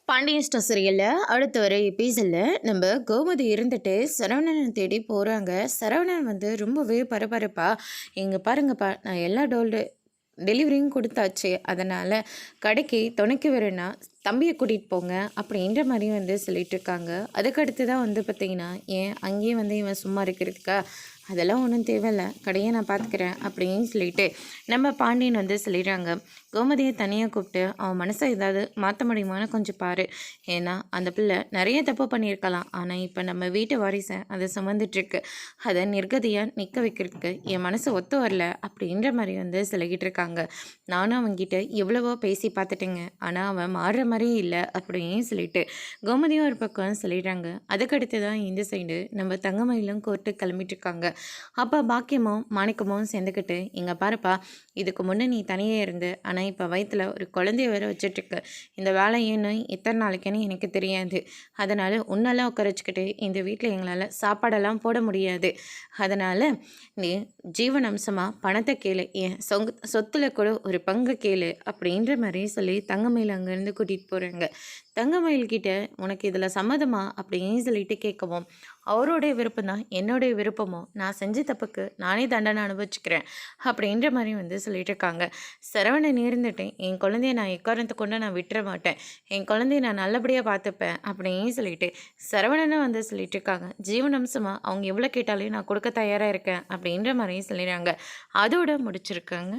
Pandian store சீரியலில் அடுத்து வர எபிசோடில் நம்ம கோமதி இருந்துட்டு சரவணனை தேடி போகிறாங்க. சரவணன் வந்து ரொம்பவே பரபரப்பா, இங்கே பாருங்கப்பா, நான் எல்லா டெலிவரியும் கொடுத்தாச்சு, அதனால் கடைக்கு துணைக்கு வரேன்னா தம்பியை கூட்டிகிட்டு போங்க அப்படின்ற மாதிரி வந்து சொல்லிட்டு இருக்காங்க. அதுக்கடுத்து தான் வந்து பார்த்திங்கன்னா, ஏன் அங்கேயே வந்து இவன் சும்மா இருக்கிறதுக்கா, அதெல்லாம் ஒன்றும் தேவையில்லை, கடையை நான் பார்த்துக்கிறேன் அப்படின்னு சொல்லிட்டு நம்ம பாண்டியன் வந்து சொல்லிடுறாங்க. கோமதியை தனியாக கூப்பிட்டு அவன் மனசை ஏதாவது மாற்ற முடியுமான்னு கொஞ்சம் பாரு. ஏன்னா அந்த பிள்ளை நிறைய தப்பு பண்ணியிருக்கலாம், ஆனால் இப்போ நம்ம வீட்டு வாரிசை அதை சுமந்துட்டுருக்கு, அதை நிர்கதியாக நிற்க வைக்கிறதுக்கு என் மனசு ஒத்து வரல அப்படின்ற மாதிரி வந்து சொல்லிக்கிட்டு இருக்காங்க. நானும் அவன்கிட்ட எவ்வளவோ பேசி பார்த்துட்டேங்க, ஆனால் அவன் மாறுற மாதிரியே இல்லை அப்படின்னு சொல்லிட்டு கோமதியும் ஒரு பக்கம் சொல்லிடுறாங்க. அதுக்கடுத்து தான் இந்த சைடு நம்ம தங்கமயிலும் கோர்ட்டு கிளம்பிட்டு இருக்காங்க. அப்போ பாக்கியமும் மாணிக்கமும் சேர்ந்துக்கிட்டு, இங்கே பாருப்பா, இதுக்கு முன்னே நீ தனியே இருந்து, ஆனால் இப்போ வயிற்றில் ஒரு குழந்தைய வேற வச்சுட்ருக்கு, இந்த வேலை ஏன்னு எத்தனை நாளைக்குன்னு எனக்கு தெரியாது, அதனால் உன்னெல்லாம் உட்கார வச்சுக்கிட்டு இந்த வீட்டில் எங்களால் சாப்பாடெல்லாம் போட முடியாது, அதனால் நீ ஜீவனம்சமாக பணத்தை கேளு, என் சொத்தில் கூட ஒரு பங்கு கேளு அப்படின்ற மாதிரி சொல்லி தங்கமயில் அங்கேருந்து கூட்டிகிட்டு போகிறாங்க. தங்கமயில்கிட்ட உனக்கு இதில் சம்மதமா அப்படின்னு சொல்லிட்டு கேட்கவும், அவருடைய விருப்பம் தான் என்னுடைய விருப்பமோ, நான் செஞ்ச தப்புக்கு நானே தண்டனை அனுபவிச்சுக்கிறேன் அப்படின்ற மாதிரி வந்து சொல்லிட்டு இருக்காங்க. சரவணன் இருந்துட்டேன், என் குழந்தைய நான் எக்காரணத்தை கொண்டு நான் விட்டுற மாட்டேன், என் குழந்தைய நான் நல்லபடியாக பார்த்துப்பேன் அப்படின்னு சொல்லிட்டு சரவணனும் வந்து சொல்லிட்டு இருக்காங்க. ஜீவனம்சமாக அவங்க எவ்வளோ கேட்டாலும் நான் கொடுக்க தயாராக இருக்கேன் அப்படின்ற மாதிரியும் சொல்லிடுறாங்க. அதோட முடிச்சிருக்காங்க.